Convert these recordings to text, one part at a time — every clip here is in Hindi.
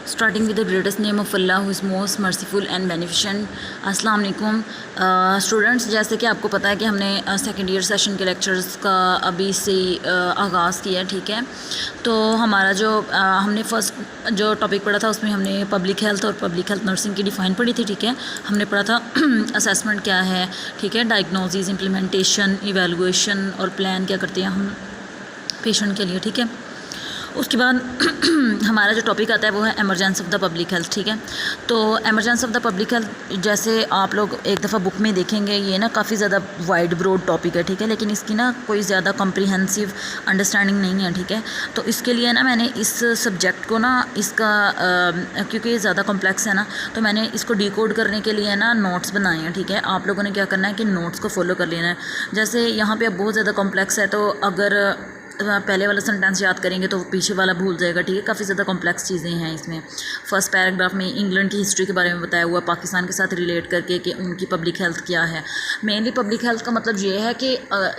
Starting with the greatest name of Allah who is most merciful and beneficent. अस्सलाम वालेकुम स्टूडेंट्स, जैसे कि आपको पता है कि हमने सेकेंड ईयर सेशन के लेक्चर्स का अभी से आगाज़ किया, ठीक है। तो हमारा जो हमने फ़र्स्ट जो टॉपिक पढ़ा था उसमें हमने पब्लिक हेल्थ और पब्लिक हेल्थ नर्सिंग की डिफ़ाइन पढ़ी थी, ठीक है। हमने पढ़ा था असेसमेंट क्या है, ठीक है, डायग्नोसिस, इम्प्लीमेंटेशन, इवेलुएशन और प्लान क्या करते हैं हम पेशेंट के लिए, ठीक है। उसके बाद हमारा जो टॉपिक आता है वो है emergency of the public health, ठीक है। तो emergency of the public health जैसे आप लोग एक दफ़ा बुक में देखेंगे, ये ना काफ़ी ज़्यादा वाइड ब्रॉड टॉपिक है, ठीक है, लेकिन इसकी ना कोई ज़्यादा कॉम्प्रिहेंसिव अंडरस्टैंडिंग नहीं है, ठीक है। तो इसके लिए ना मैंने इस सब्जेक्ट को ना इसका क्योंकि ये ज़्यादा कॉम्प्लेक्स है ना, तो मैंने इसको डिकोड करने के लिए ना नोट्स बनाए हैं, ठीक है। आप लोगों ने क्या करना है कि नोट्स को फॉलो कर लेना है। जैसे यहाँ पर अब बहुत ज़्यादा कॉम्प्लेक्स है, तो अगर पहले वाला सेंटेंस याद करेंगे तो पीछे वाला भूल जाएगा, ठीक है। काफ़ी ज़्यादा कॉम्प्लेक्स चीज़ें हैं इसमें। फर्स्ट पैराग्राफ में इंग्लैंड की हिस्ट्री के बारे में बताया हुआ, पाकिस्तान के साथ रिलेट करके कि उनकी पब्लिक हेल्थ क्या है। मेनली पब्लिक हेल्थ का मतलब ये है कि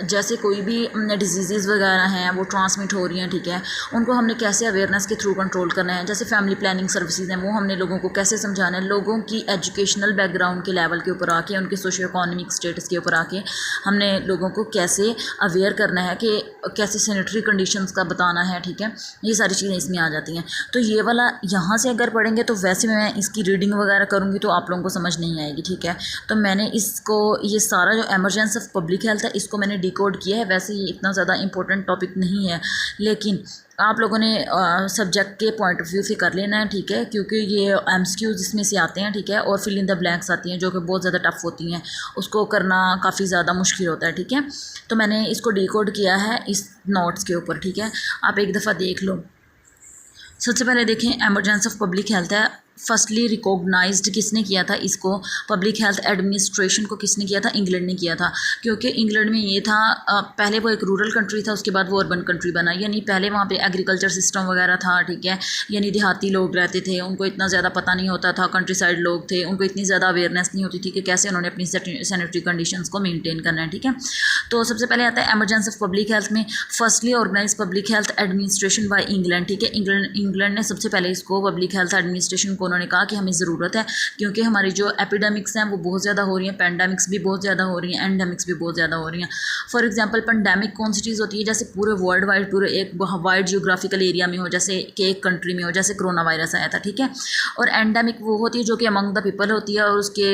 जैसे कोई भी डिजीज़ वगैरह हैं वो ट्रांसमिट हो रही हैं, ठीक है, उनको हमने कैसे अवेयरनेस के थ्रू कंट्रोल करना है। जैसे फैमिली प्लानिंग सर्विसेज हैं, वो हमने लोगों को कैसे समझाना है, लोगों की एजुकेशनल बैकग्राउंड के लेवल के ऊपर आके, उनके सोशो इकोनॉमिक स्टेटस के ऊपर आके हमने लोगों को कैसे अवेयर करना है कि कैसे सैनिटरी कंडीशंस का बताना है, ठीक है। ये सारी चीज़ें इसमें आ जाती हैं। तो ये वाला यहाँ से अगर पढ़ेंगे तो वैसे मैं इसकी रीडिंग वगैरह करूँगी तो आप लोगों को समझ नहीं आएगी, ठीक है। तो मैंने इसको ये सारा जो एमरजेंसी ऑफ पब्लिक हेल्थ है इसको मैंने डिकोड किया है। वैसे ये इतना ज़्यादा इंपॉर्टेंट टॉपिक नहीं है, लेकिन आप लोगों ने सब्जेक्ट के पॉइंट ऑफ व्यू से कर लेना है, ठीक है, क्योंकि ये एमसीक्यूज़ इसमें से आते हैं, ठीक है, और फिल इन द ब्लैंक्स आती हैं जो कि बहुत ज़्यादा टफ होती हैं, उसको करना काफ़ी ज़्यादा मुश्किल होता है, ठीक है। तो मैंने इसको डिकोड किया है इस नोट्स के ऊपर, ठीक है। आप एक दफ़ा देख लो। सबसे पहले देखें, एमरजेंसी ऑफ पब्लिक हेल्थ है। फर्स्टली रिकॉग्नाइज्ड किसने किया था इसको, पब्लिक हेल्थ एडमिनिस्ट्रेशन को किसने किया था, इंग्लैंड ने किया था। क्योंकि इंग्लैंड में ये था पहले वो एक रूरल कंट्री था, उसके बाद वो अर्बन कंट्री बना, यानी पहले वहाँ पे एग्रीकल्चर सिस्टम वगैरह था, ठीक है, यानी देहाती लोग रहते थे, उनको इतना ज़्यादा पता नहीं होता था, कंट्री साइड लोग थे, उनको इतनी ज़्यादा अवेयरनेस नहीं होती थी कि कैसे उन्होंने अपनी सैनिटरी कंडीशंस को मेनटेन करना है, ठीक है। तो सबसे पहले आता है एमरजेंसी ऑफ पब्लिक हेल्थ में firstly organise public health administration by England, ठीक है। इंग्लैंड ने सबसे पहले इसको पब्लिक हेल्थ एडमिनिस्ट्रेशन को उन्होंने कहा कि हमें ज़रूरत है, क्योंकि हमारी जो एपिडेमिक्स हैं वो बहुत ज़्यादा हो रही हैं, पैंडेमिक्स भी बहुत ज़्यादा हो रही हैं, एंडेमिक्स भी बहुत ज़्यादा हो रही हैं। फॉर एग्जांपल पैंडेमिक कौन सी चीज़ होती है, जैसे पूरे वर्ल्ड वाइड, पूरे एक वाइड जियोग्राफिकल एरिया में हो, जैसे कि एक कंट्री में हो, जैसे कोरोना वायरस आया था, ठीक है। और एंडेमिक वो होती है जो कि अमंग द पीपल होती है और उसके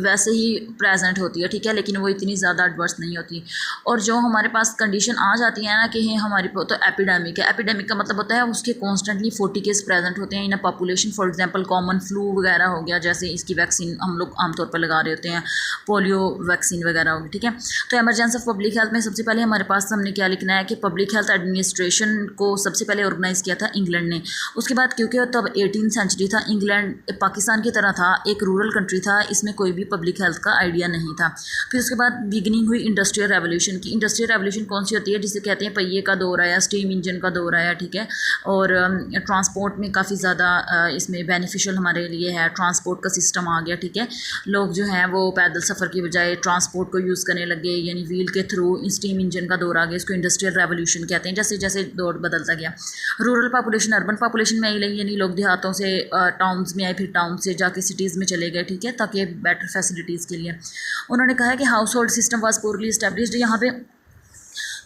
वैसे ही प्रेजेंट होती है, ठीक है, लेकिन वो इतनी ज़्यादा एडवर्स नहीं होती। और जो हमारे पास कंडीशन आ जाती है ना कि हमारी तो एपिडेमिक है, एपिडेमिक का मतलब होता है उसके कॉन्स्टेंटली 40 केस प्रेजेंट होते हैं in a population. For example common flu वगैरह हो गया, जैसे इसकी वैक्सीन हम लोग आमतौर पर लगा रहे होते हैं, पोलियो वैक्सीन वगैरह होगी, ठीक है। तो एमरजेंसी ऑफ पब्लिक हेल्थ में सबसे पहले हमारे पास हमने क्या लिखना है कि पब्लिक हेल्थ एडमिनिस्ट्रेशन को सबसे पहले ऑर्गेनाइज किया था इंग्लैंड ने। उसके बाद क्योंकि तब 18वीं सेंचुरी था, इंग्लैंड पाकिस्तान की तरह था, एक रूरल कंट्री था, इसमें कोई भी पब्लिक हेल्थ का आइडिया नहीं था। फिर उसके बाद बिगिनिंग हुई इंडस्ट्रियल रेवोल्यूशन की। इंडस्ट्रियल रेवोल्यूशन कौन सी होती है, जिसे कहते हैं पहिए का दौर आया, स्टीम इंजन का दौर आया, ठीक है। और ट्रांसपोर्ट में काफ़ी ज़्यादा इसमें बेनिफिशियल हमारे लिए है, ट्रांसपोर्ट का सिस्टम आ गया, ठीक है। लोग जो हैं वो पैदल सफ़र की बजाय ट्रांसपोर्ट को यूज़ करने लगे, यानी व्हील के थ्रू स्टीम इंजन का दौर आ गया, इसको इंडस्ट्रियल रेवोल्यूशन कहते हैं। जैसे जैसे दौर बदलता गया, रूरल पॉपुलेशन अर्बन पॉपुलेशन में आई लगी, यानी लोग देहातों से टाउन्स में आए, फिर टाउन से जाके सिटीज़ में चले गए, ठीक है, ताकि बेटर फैसिलिटीज़ के लिए। उन्होंने कहा है कि house hold system was poorly established. यहाँ पे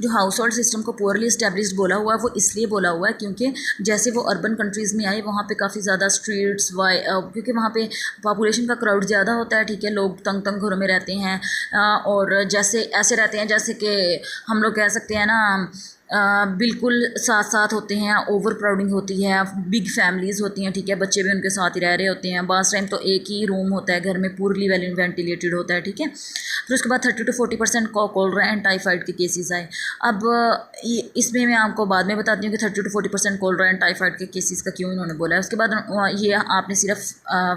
जो हाउस होल्ड सिस्टम को पुअरली इस्टेब्लिश्ड बोला हुआ है वो इसलिए बोला हुआ है क्योंकि जैसे वो अर्बन कंट्रीज़ में आए वहाँ पे काफ़ी ज़्यादा स्ट्रीट्स क्योंकि वहाँ पे पॉपुलेशन का क्राउड ज़्यादा होता है, ठीक है, लोग तंग तंग घरों में रहते हैं, और जैसे ऐसे रहते हैं जैसे कि हम लोग कह सकते हैं ना बिल्कुल साथ साथ होते हैं, ओवर क्राउडिंग होती है, बिग फैमिलीज़ होती हैं, ठीक है, बच्चे भी उनके साथ ही रह रहे होते हैं, बास टाइम तो एक ही रूम होता है घर में, पूरली वेल वेंटिलेटेड होता है, ठीक है। फिर उसके बाद 30 to 40% कोलेरा एंड टाइफाइड के केसेस आए। अब इसमें मैं आपको बाद में बताती हूँ कि 30 to 40% कोलेरा एंड टाइफाइड के केसेस का क्यों इन्होंने बोला है। उसके बाद ये आपने सिर्फ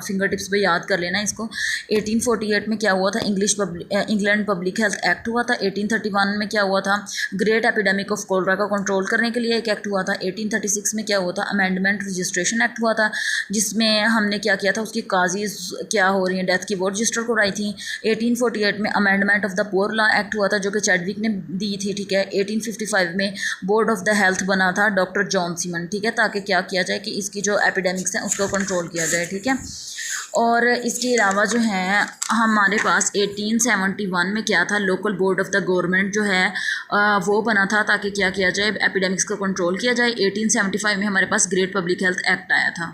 फिंगर टिप्स पर याद कर लेना इसको। 1848 में क्या हुआ था, इंग्लैंड पब्लिक हेल्थ एक्ट हुआ था। 1831 में क्या हुआ था, ग्रेट एपिडेमिक ऑफ कोलरा का कंट्रोल करने के लिए एक एक्ट हुआ था। 1836 में क्या हुआ था, अमेंडमेंट रजिस्ट्रेशन एक्ट हुआ था, जिसमें हमने क्या किया था, उसकी काजीज क्या हो रही हैं डेथ की वो रजिस्टर कराई थी। 1848 में amendment of the poor law act हुआ था जो कि चैडविक ने दी थी, ठीक है। 1855 में बोर्ड ऑफ द हेल्थ बना था डॉक्टर जॉन सीमन, ठीक है, ताकि क्या किया जाए कि इसकी जो एपिडेमिक्स हैं उसको कंट्रोल किया जाए, ठीक है। और इसके अलावा जो है हमारे पास 1871 में क्या था, local board of the government जो है वो बना था ताकि क्या किया जाए, एपिडेमिक्स को कंट्रोल किया जाए। 1875 में हमारे पास ग्रेट पब्लिक हेल्थ एक्ट आया था।